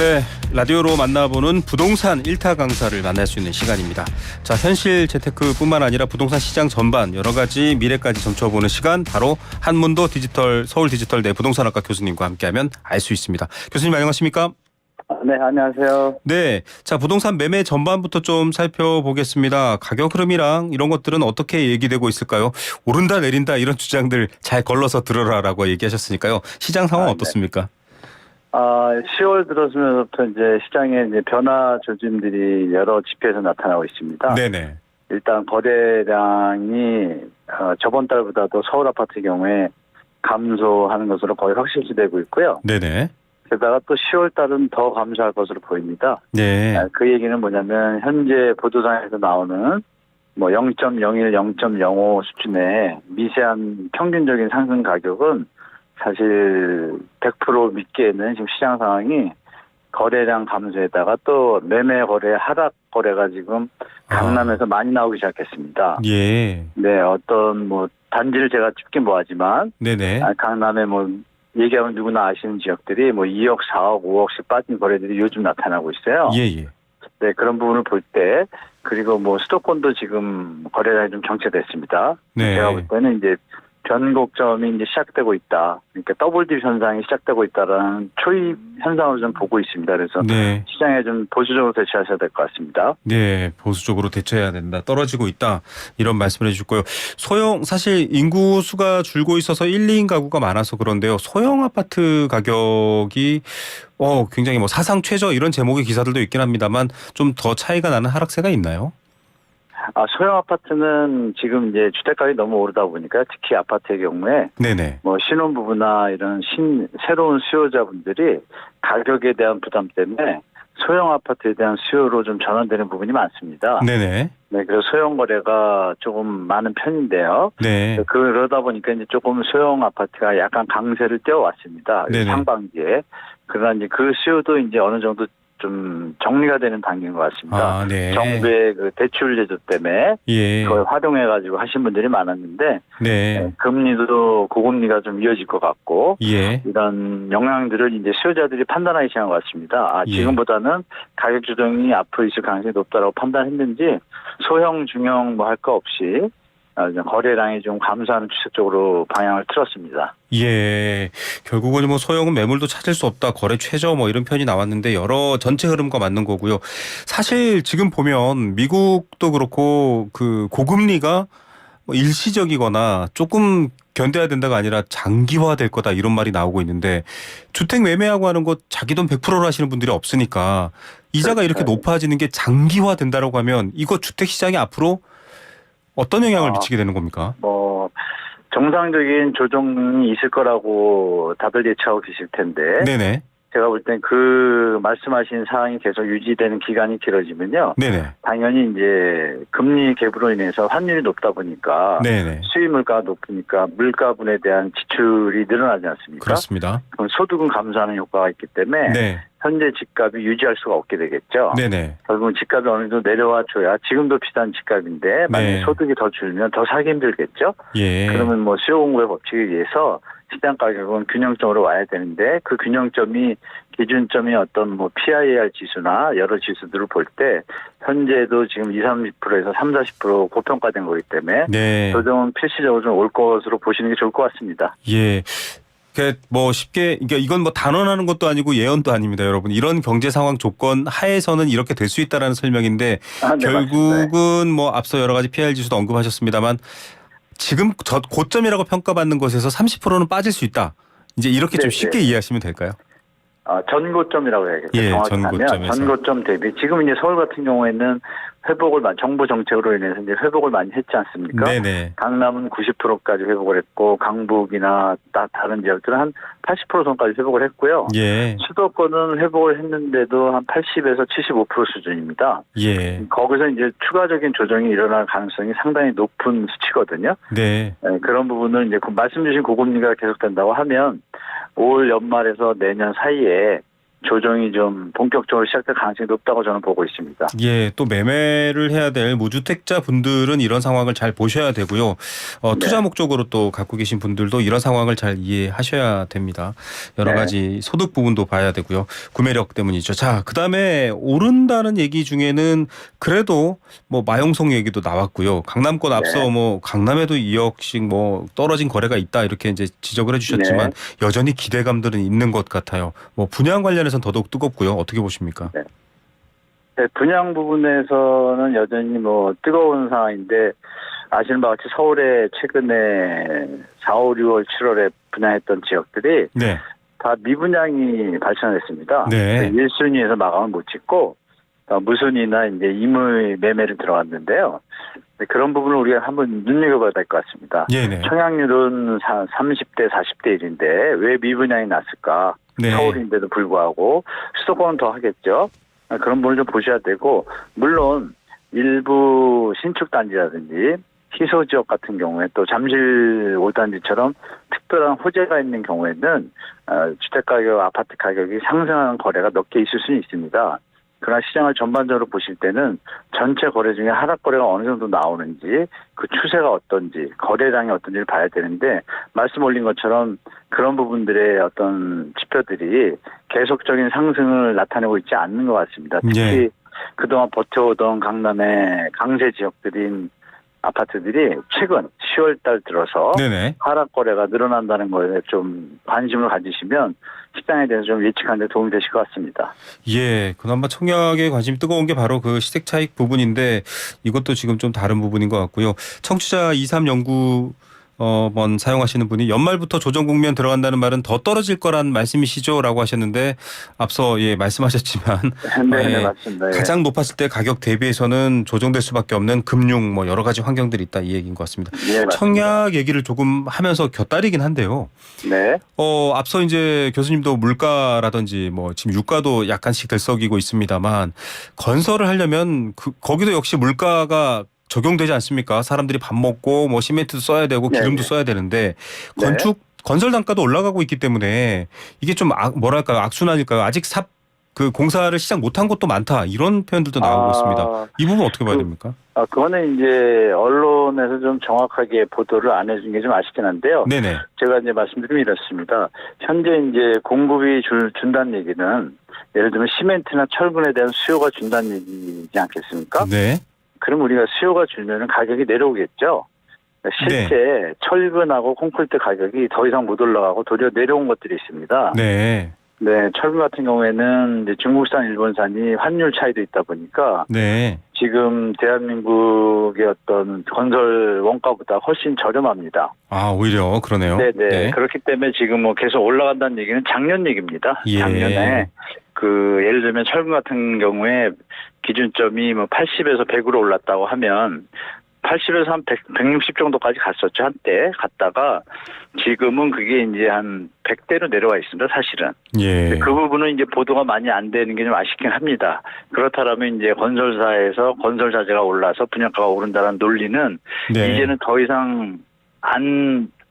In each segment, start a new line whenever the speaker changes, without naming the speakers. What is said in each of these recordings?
네, 라디오로 만나보는 부동산 1타 강사를 만날 수 있는 시간입니다. 자, 현실 재테크뿐만 아니라 부동산 시장 전반 여러 가지 미래까지 점쳐보는 시간, 바로 한문도 디지털 서울 디지털대 부동산학과 교수님과 함께하면 알 수 있습니다. 교수님 안녕하십니까?
네, 안녕하세요.
네, 자, 부동산 매매 전반부터 좀 살펴보겠습니다. 가격 흐름이랑 이런 것들은 어떻게 얘기되고 있을까요? 오른다 내린다 이런 주장들 잘 걸러서 들어라라고 얘기하셨으니까요. 시장 상황 어떻습니까?
10월 들어서면서부터 이제 시장에 이제 변화 조짐들이 여러 지표에서 나타나고 있습니다.
네네.
일단 거래량이 저번 달보다도 서울 아파트의 경우에 감소하는 것으로 거의 확실시되고 있고요.
네네.
게다가 또 10월 달은 더 감소할 것으로 보입니다.
네.
그 얘기는 뭐냐면 현재 보도상에서 나오는 뭐 0.01, 0.05 수준의 미세한 평균적인 상승 가격은 사실 100% 믿기에는 지금 시장 상황이 거래량 감소에다가 또 매매 거래 하락 거래가 지금 강남에서 많이 나오기 시작했습니다.
예.
네, 어떤 뭐 단지를 제가 찝긴 뭐하지만
네네.
강남에 뭐 얘기하면 누구나 아시는 지역들이 뭐 2억, 4억, 5억씩 빠진 거래들이 요즘 나타나고 있어요.
예예.
네, 그런 부분을 볼 때, 그리고 뭐 수도권도 지금 거래량이 좀 정체됐습니다.
네.
제가 볼 때는 이제 변곡점이 이제 시작되고 있다. 그러니까 더블 딥 현상이 시작되고 있다라는 초입 현상으로 좀 보고 있습니다. 그래서
네.
시장에 좀 보수적으로 대처하셔야 될 것 같습니다.
네, 보수적으로 대처해야 된다. 떨어지고 있다. 이런 말씀을 해주셨고요. 소형 사실 인구 수가 줄고 있어서 1, 2인 가구가 많아서 그런데요. 소형 아파트 가격이 굉장히 뭐 사상 최저 이런 제목의 기사들도 있긴 합니다만 좀 더 차이가 나는 하락세가 있나요?
소형 아파트는 지금 이제 주택가격이 너무 오르다 보니까 특히 아파트의 경우에
네네.
뭐 신혼부부나 이런 새로운 수요자분들이 가격에 대한 부담 때문에 소형 아파트에 대한 수요로 좀 전환되는 부분이 많습니다.
네네.
네, 그래서 소형 거래가 조금 많은 편인데요.
네.
그러다 보니까 이제 조금 소형 아파트가 약간 강세를 띄워왔습니다.
네네.
상반기에. 그러나 이제 그 수요도 이제 어느 정도 좀 정리가 되는 단계인 것 같습니다.
네.
정부의 그 대출 제도 때문에
예.
그걸 활용해가지고 하신 분들이 많았는데
네.
금리도 고금리가 좀 이어질 것 같고
예.
이런 영향들을 이제 수요자들이 판단하기 시작한 것 같습니다.
예.
지금보다는 가격 조정이 앞으로 있을 가능성이 높다라고 판단했는지 소형, 중형 뭐 할 거 없이 거래량이 좀 감소하는 추세 쪽으로 방향을 틀었습니다.
예. 결국은 뭐 소형은 매물도 찾을 수 없다. 거래 최저 뭐 이런 편이 나왔는데 여러 전체 흐름과 맞는 거고요. 사실 지금 보면 미국도 그렇고 그 고금리가 뭐 일시적이거나 조금 견뎌야 된다가 아니라 장기화될 거다 이런 말이 나오고 있는데 주택 매매하고 하는 거 자기 돈 100%로 하시는 분들이 없으니까 이자가
그렇죠.
이렇게 높아지는 게 장기화된다라고 하면 이거 주택 시장에 앞으로 어떤 영향을 미치게 되는 겁니까?
뭐 정상적인 조정이 있을 거라고 다들 예측하고 계실 텐데
네네.
제가 볼 땐 그 말씀하신 사항이 계속 유지되는 기간이 길어지면요.
네네.
당연히 이제 금리 갭으로 인해서 환율이 높다 보니까
네네.
수입 물가가 높으니까 물가분에 대한 지출이 늘어나지 않습니까?
그렇습니다.
그럼 소득은 감소하는 효과가 있기 때문에
네.
현재 집값이 유지할 수가 없게 되겠죠.
네네.
결국은 집값이 어느 정도 내려와줘야 지금도 비싼 집값인데 만약에
네.
소득이 더 줄면 더 사기 힘들겠죠.
예.
그러면 뭐 수요 공급의 법칙에 의해서 시장 가격은 균형점으로 와야 되는데 그 균형점이 기준점이 어떤 뭐 PIR 지수나 여러 지수들을 볼 때 현재도 지금 20, 30%에서 30, 40% 고평가된 거기 때문에
네.
조정은 필시적으로 좀 올 것으로 보시는 게 좋을 것 같습니다.
예. 뭐 쉽게 그러니까 이건 뭐 단언하는 것도 아니고 예언도 아닙니다, 여러분. 이런 경제 상황 조건 하에서는 이렇게 될 수 있다라는 설명인데
네,
결국은 뭐 앞서 여러 가지 PIR 지수도 언급하셨습니다만 지금 고점이라고 평가받는 것에서 30%는 빠질 수 있다. 이제 이렇게 좀 쉽게 이해하시면 될까요?
전고점이라고 해야겠죠.
예,
정확히 하면 전고점 대비 지금 이제 서울 같은 경우에는 회복을 정부 정책으로 인해서 이제 회복을 많이 했지 않습니까?
네네.
강남은 90%까지 회복을 했고 강북이나 다른 지역들은 한 80% 선까지 회복을 했고요.
예.
수도권은 회복을 했는데도 한 80에서 75% 수준입니다.
예.
거기서 이제 추가적인 조정이 일어날 가능성이 상당히 높은 수치거든요.
네.
그런 부분은 이제 말씀 주신 고금리가 계속된다고 하면 올 연말에서 내년 사이에 조정이 좀 본격적으로 시작될 가능성이 높다고 저는 보고 있습니다.
예, 또 매매를 해야 될 무주택자 분들은 이런 상황을 잘 보셔야 되고요. 투자
네.
목적으로 또 갖고 계신 분들도 이런 상황을 잘 이해하셔야 됩니다. 여러
네.
가지 소득 부분도 봐야 되고요. 구매력 때문이죠. 자, 그다음에 오른다는 얘기 중에는 그래도 뭐 마용성 얘기도 나왔고요. 강남권 앞서
네.
뭐 강남에도 2억씩 뭐 떨어진 거래가 있다 이렇게 이제 지적을 해주셨지만 여전히 기대감들은 있는 것 같아요. 뭐 분양 관련해서는 더더욱 뜨겁고요. 어떻게 보십니까?
네. 네, 분양 부분에서는 여전히 뭐 뜨거운 상황인데 아시는 바와 같이 서울에 최근에 4, 5, 6월, 7월에 분양했던 지역들이
네.
다 미분양이 발생했습니다.
네.
1순위에서 마감을 못 짓고 무순위나 이제 임의 매매를 들어갔는데요. 그런 부분을 우리가 한번 눈여겨봐야 될 것 같습니다.
네네.
청약률은 30대, 40대 1인데 왜 미분양이 났을까?
네.
서울인데도 불구하고 수도권은 더 하겠죠. 그런 부분을 좀 보셔야 되고 물론 일부 신축단지라든지 희소지역 같은 경우에 또 잠실 5단지처럼 특별한 호재가 있는 경우에는 주택가격, 아파트 가격이 상승하는 거래가 몇 개 있을 수는 있습니다. 그러나 시장을 전반적으로 보실 때는 전체 거래 중에 하락 거래가 어느 정도 나오는지 그 추세가 어떤지 거래량이 어떤지를 봐야 되는데 말씀 올린 것처럼 그런 부분들의 어떤 지표들이 계속적인 상승을 나타내고 있지 않는 것 같습니다. 특히
네.
그동안 버텨오던 강남의 강세 지역들인 아파트들이 최근 10월 달 들어서
네네.
하락 거래가 늘어난다는 거에 좀 관심을 가지시면 시장에 대해서 좀 예측하는 데 도움이 되실 것 같습니다.
예, 그나마 청약에 관심이 뜨거운 게 바로 그 시색 차익 부분인데 이것도 지금 좀 다른 부분인 것 같고요. 청취자 2309 번 사용하시는 분이 연말부터 조정 국면 들어간다는 말은 더 떨어질 거란 말씀이시죠라고 하셨는데 앞서 예 말씀하셨지만
네,
예,
맞습니다. 예.
가장 높았을 때 가격 대비해서는 조정될 수밖에 없는 금융 뭐 여러 가지 환경들이 있다 이 얘기인 것 같습니다.
예, 맞습니다.
청약 얘기를 조금 하면서 곁다리긴 한데요.
네.
앞서 이제 교수님도 물가라든지 뭐 지금 유가도 약간씩 들썩이고 있습니다만 건설을 하려면 거기도 역시 물가가 적용되지 않습니까? 사람들이 밥 먹고 뭐 시멘트도 써야 되고 기름도
네.
써야 되는데
네.
건설 단가도 올라가고 있기 때문에 이게 좀 뭐랄까요? 악순환일까요? 아직 그 공사를 시작 못한 곳도 많다. 이런 표현들도 나오고 있습니다. 이 부분 어떻게 봐야 됩니까?
그거는 이제 언론에서 좀 정확하게 보도를 안 해준 게 좀 아쉽긴 한데요.
네네.
제가 이제 말씀드리면 이렇습니다. 현재 이제 공급이 준다는 얘기는 예를 들면 시멘트나 철근에 대한 수요가 준다는 얘기지 않겠습니까?
네.
그럼 우리가 수요가 줄면은 가격이 내려오겠죠. 실제 철근하고 콘크리트 가격이 더 이상 못 올라가고 도리어 내려온 것들이 있습니다.
네.
네, 철근 같은 경우에는 이제 중국산, 일본산이 환율 차이도 있다 보니까
네.
지금 대한민국의 어떤 건설 원가보다 훨씬 저렴합니다.
아, 오히려 그러네요.
네네.
네.
그렇기 때문에 지금 뭐 계속 올라간다는 얘기는 작년 얘기입니다.
예.
작년에 예를 들면 철근 같은 경우에 기준점이 뭐 80에서 100으로 올랐다고 하면 80에서 한 160 정도까지 갔었죠. 한때 갔다가 지금은 그게 이제 한 100대로 내려와 있습니다. 사실은.
예.
그 부분은 이제 보도가 많이 안 되는 게 좀 아쉽긴 합니다. 그렇다면 이제 건설사에서 건설 자재가 올라서 분양가가 오른다는 논리는
네.
이제는 더 이상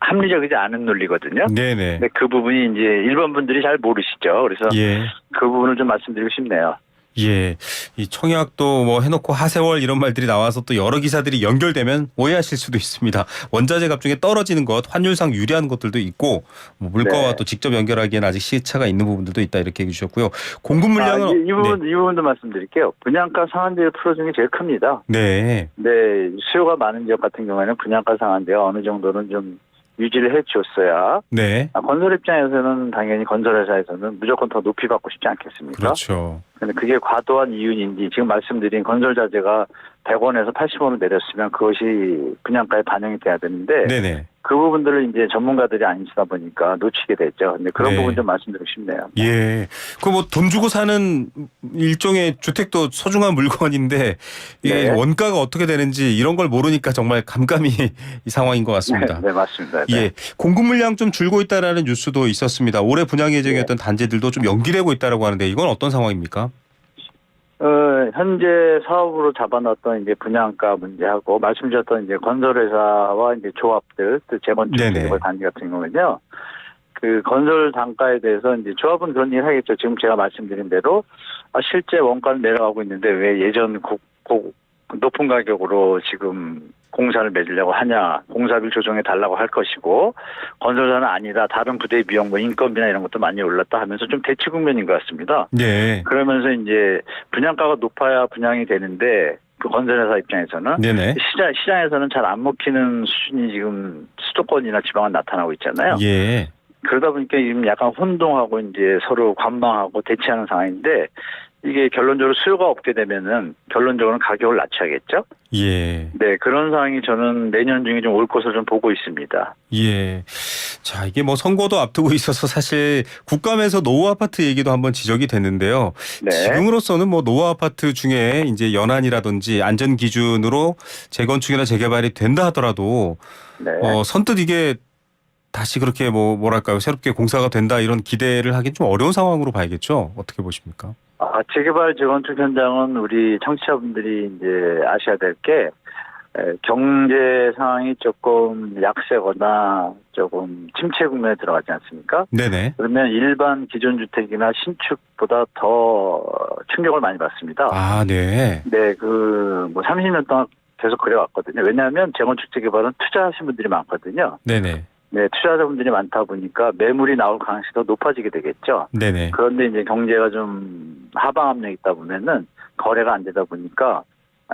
합리적이지 않은 논리거든요.
네네.
근데 그 부분이 이제 일반 분들이 잘 모르시죠. 그래서
예.
그 부분을 좀 말씀드리고 싶네요.
예. 이 청약도 뭐 해놓고 하세월 이런 말들이 나와서 또 여러 기사들이 연결되면 오해하실 수도 있습니다. 원자재 값 중에 떨어지는 것, 환율상 유리한 것들도 있고 뭐 물가와
네.
또 직접 연결하기엔 아직 시차가 있는 부분들도 있다 이렇게 얘기해 주셨고요. 공급 물량은
이 부분도 말씀드릴게요. 분양가 상한제를 풀어준 게 제일 큽니다.
네.
네, 수요가 많은 지역 같은 경우에는 분양가 상한제가 어느 정도는 좀 유지를 해줬어야.
네.
건설 입장에서는 당연히 건설회사에서는 무조건 더 높이 받고 싶지 않겠습니까?
그렇죠.
근데 그게 과도한 이윤인지 지금 말씀드린 건설 자재가 100원에서 80원으로 내렸으면 그것이 분양가에 반영이 돼야 되는데
네네.
그 부분들을 이제 전문가들이 아니시다 보니까 놓치게 됐죠. 근데 그런
네.
부분 좀 말씀드리고 싶네요.
예. 그 뭐 돈 주고 사는 일종의 주택도 소중한 물건인데 이게
네.
원가가 어떻게 되는지 이런 걸 모르니까 정말 감감이 이 상황인 것 같습니다.
네, 맞습니다. 네.
예. 공급 물량 좀 줄고 있다라는 뉴스도 있었습니다. 올해 분양 예정이었던 단지들도 좀 연기되고 있다라고 하는데 이건 어떤 상황입니까?
현재 사업으로 잡아놨던 이제 분양가 문제하고 말씀드렸던 이제 건설회사와 이제 조합들, 또 재건축
네네.
단지 같은 경우는요. 그 건설 단가에 대해서 이제 조합은 그런 얘기를 하겠죠. 지금 제가 말씀드린 대로 실제 원가는 내려가고 있는데 왜 예전 높은 가격으로 지금 공사를 맺으려고 하냐, 공사비를 조정해 달라고 할 것이고 건설사는 아니다. 다른 부대 비용, 뭐 인건비나 이런 것도 많이 올랐다 하면서 좀 대치 국면인 것 같습니다.
네.
그러면서 이제 분양가가 높아야 분양이 되는데 그 건설회사 입장에서는
네네.
시장에서는 잘 안 먹히는 수준이 지금 수도권이나 지방은 나타나고 있잖아요.
예.
그러다 보니까 지금 약간 혼동하고 이제 서로 관망하고 대치하는 상황인데 이게 결론적으로 수요가 없게 되면은 결론적으로는 가격을 낮춰야겠죠.
예.
네, 그런 상황이 저는 내년 중에 좀 올 것으로 좀 보고 있습니다.
예. 자, 이게 뭐 선거도 앞두고 있어서 사실 국감에서 노후 아파트 얘기도 한번 지적이 됐는데요.
네.
지금으로서는 뭐 노후 아파트 중에 이제 연한이라든지 안전 기준으로 재건축이나 재개발이 된다 하더라도
네.
선뜻 이게 다시 그렇게 뭐랄까요, 새롭게 공사가 된다 이런 기대를 하긴 좀 어려운 상황으로 봐야겠죠. 어떻게 보십니까?
재개발 재건축 현장은 우리 청취자분들이 이제 아셔야 될 게 경제 상황이 조금 약세거나 조금 침체 국면에 들어가지 않습니까?
네네.
그러면 일반 기존 주택이나 신축보다 더 충격을 많이 받습니다.
아, 네.
네, 뭐 30년 동안 계속 그래왔거든요. 왜냐하면 재건축 재개발은 투자하신 분들이 많거든요.
네네.
네, 투자자분들이 많다 보니까 매물이 나올 가능성이 더 높아지게 되겠죠.
네네.
그런데 이제 경제가 좀 하방 압력이 있다 보면은 거래가 안 되다 보니까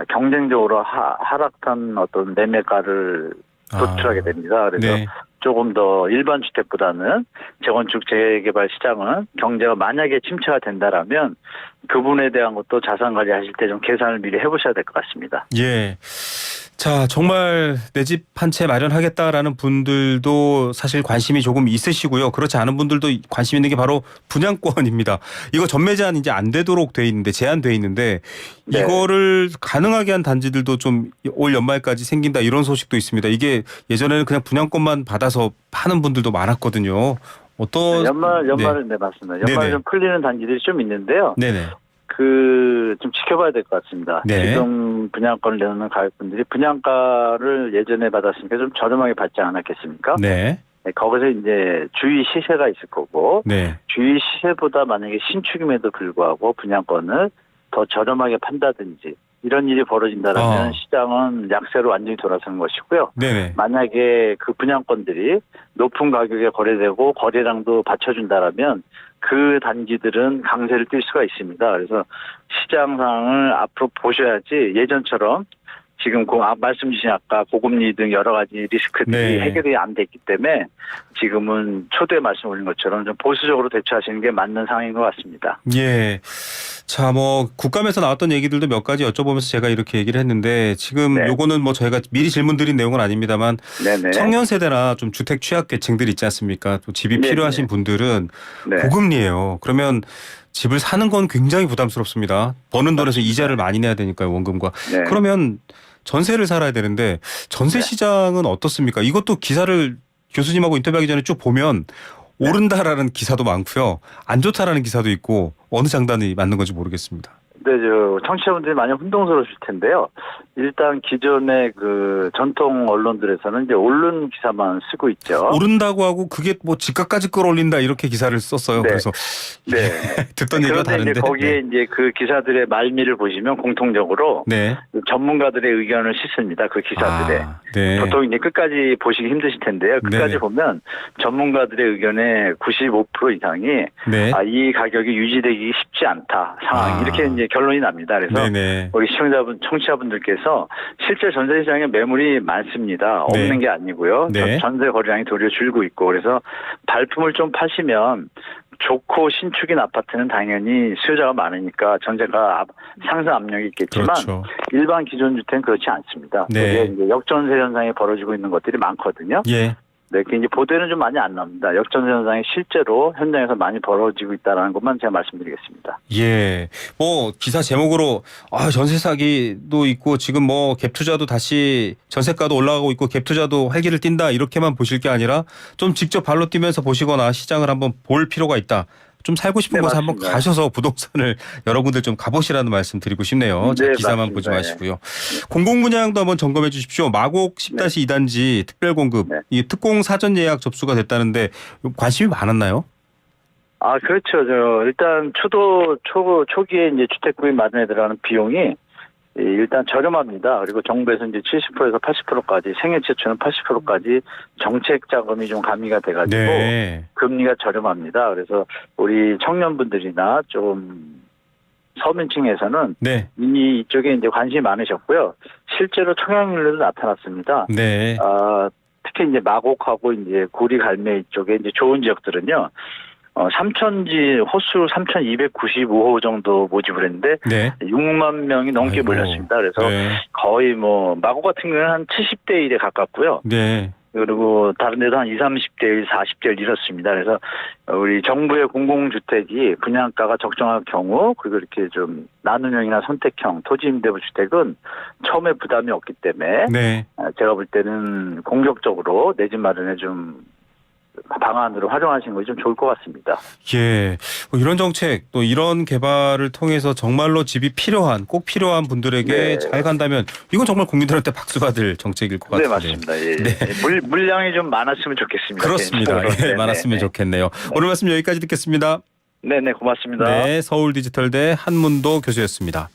경쟁적으로 하락한 어떤 매매가를 도출하게 됩니다. 그래서
네.
조금 더 일반 주택보다는 재건축 재개발 시장은 경제가 만약에 침체가 된다라면 그 부분에 대한 것도 자산 관리하실 때 좀 계산을 미리 해보셔야 될 것 같습니다.
예. 자, 정말 내 집 한 채 마련하겠다라는 분들도 사실 관심이 조금 있으시고요. 그렇지 않은 분들도 관심 있는 게 바로 분양권입니다. 이거 전매제한 이제 안 되도록 돼 있는데, 제한돼 있는데
네.
이거를 가능하게 한 단지들도 좀 올 연말까지 생긴다 이런 소식도 있습니다. 이게 예전에는 그냥 분양권만 받아서 파는 분들도 많았거든요. 어떤
연말은 네, 맞습니다. 연말에
네네.
좀 풀리는 단지들이 좀 있는데요.
네네.
좀 지켜봐야 될 것 같습니다.
네.
지금 분양권을 내놓는 가격분들이 분양가를 예전에 받았으니까 좀 저렴하게 받지 않았겠습니까?
네.
네, 거기서 이제 주위 시세가 있을 거고,
네.
주위 시세보다 만약에 신축임에도 불구하고 분양권을 더 저렴하게 판다든지 이런 일이 벌어진다면 시장은 약세로 완전히 돌아서는 것이고요.
네네.
만약에 그 분양권들이 높은 가격에 거래되고 거래량도 받쳐준다라면 그 단지들은 강세를 띨 수가 있습니다. 그래서 시장 상황을 앞으로 보셔야지 예전처럼 지금 말씀 주신 아까 고금리 등 여러 가지 리스크들이
네.
해결이 안 됐기 때문에 지금은 초대 말씀 올린 것처럼 좀 보수적으로 대처하시는 게 맞는 상황인 것 같습니다.
예. 자, 국감에서 나왔던 얘기들도 몇 가지 여쭤보면서 제가 이렇게 얘기를 했는데 지금
네.
요거는 저희가 미리 질문 드린 내용은 아닙니다만
네네.
청년 세대나 좀 주택 취약 계층들 있지 않습니까? 또 집이
네네.
필요하신 분들은
네.
고금리예요. 그러면 집을 사는 건 굉장히 부담스럽습니다. 버는 돈에서 이자를 많이 내야 되니까요, 원금과.
네.
그러면 전세를 살아야 되는데 전세
네.
시장은 어떻습니까? 이것도 기사를 교수님하고 인터뷰하기 전에 쭉 보면
네.
오른다라는 기사도 많고요. 안 좋다라는 기사도 있고 어느 장단이 맞는 건지 모르겠습니다.
네, 청취자분들이 많이 혼동스러우실 텐데요. 일단 기존의 그 전통 언론들에서는 이제 오른 기사만 쓰고 있죠.
오른다고 하고 그게 집값까지 끌어올린다 이렇게 기사를 썼어요.
네.
그래서
네.
듣던 얘기가
그런데
다른데.
이제 거기에 이제 그 기사들의 말미를 보시면 공통적으로
네.
전문가들의 의견을 싣습니다. 그 기사들에.
네.
보통 이제 끝까지 보시기 힘드실 텐데요. 끝까지
네네.
보면 전문가들의 의견의 95% 이상이
네.
이 가격이 유지되기 쉽지 않다 상황 이렇게 이제 결론이 납니다. 그래서
네네.
우리 청취자분들께서 실제 전세 시장에 매물이 많습니다.
네.
없는 게 아니고요.
네.
전세 거래량이 도리어 줄고 있고 그래서 발품을 좀 파시면 좋고 신축인 아파트는 당연히 수요자가 많으니까 전세가 상승 압력이 있겠지만
그렇죠.
일반 기존 주택은 그렇지 않습니다.
네.
그게 이제 역전세 현상이 벌어지고 있는 것들이 많거든요.
예.
네, 그 이제 보도에는 좀 많이 안 나옵니다. 역전세 현상이 실제로 현장에서 많이 벌어지고 있다는 것만 제가 말씀드리겠습니다.
예. 기사 제목으로 전세 사기도 있고 지금 갭 투자도 다시 전세가도 올라가고 있고 갭 투자도 활기를 띈다 이렇게만 보실 게 아니라 좀 직접 발로 뛰면서 보시거나 시장을 한번 볼 필요가 있다. 좀 살고 싶은
네,
곳에 한번
맞습니다.
가셔서 부동산을 여러분들 좀 가보시라는 말씀 드리고 싶네요. 자,
네,
기사만
맞습니다.
보지 마시고요. 공공분양도 한번 점검해 주십시오. 마곡 10-2단지 특별공급
네.
이 특공 사전 예약 접수가 됐다는데 관심이 많았나요?
아, 그렇죠. 일단 초기에 이제 주택구입 마련에 들어가는 비용이 일단 저렴합니다. 그리고 정부에서 이제 70%에서 80%까지 생애 최초는 80%까지 정책 자금이 좀 가미가 돼가지고
네.
금리가 저렴합니다. 그래서 우리 청년분들이나 좀 서민층에서는
네.
이미 이쪽에 이제 관심이 많으셨고요. 실제로 청약률도 나타났습니다.
네.
특히 이제 마곡하고 이제 구리 갈매 이쪽에 이제 좋은 지역들은요. 삼천지 호수 3,295호 정도 모집을 했는데
네.
6만 명이 넘게
아이고.
몰렸습니다. 그래서
네.
거의 마곡 같은 경우는 한 70대 1에 가깝고요.
네.
그리고 다른 데도 한 20, 30대 1, 40대 1 이렇습니다. 그래서 우리 정부의 공공주택이 분양가가 적정할 경우 그리고 이렇게 좀 나눔형이나 선택형 토지임대부 주택은 처음에 부담이 없기 때문에
네.
제가 볼 때는 공격적으로 내 집 마련에 좀 방안으로 활용하시는 것이 좀 좋을 것 같습니다.
예. 뭐 이런 정책 또 이런 개발을 통해서 정말로 집이 꼭 필요한 분들에게
네.
잘 간다면 이건 정말 국민들한테 박수 받을 정책일 것
네,
같은데.
맞습니다. 예.
네.
물량이 좀 많았으면 좋겠습니다.
그렇습니다.
개인적으로.
예, 많았으면 좋겠네요. 오늘 말씀 여기까지 듣겠습니다.
네네, 고맙습니다.
네, 서울디지털대 한문도 교수였습니다.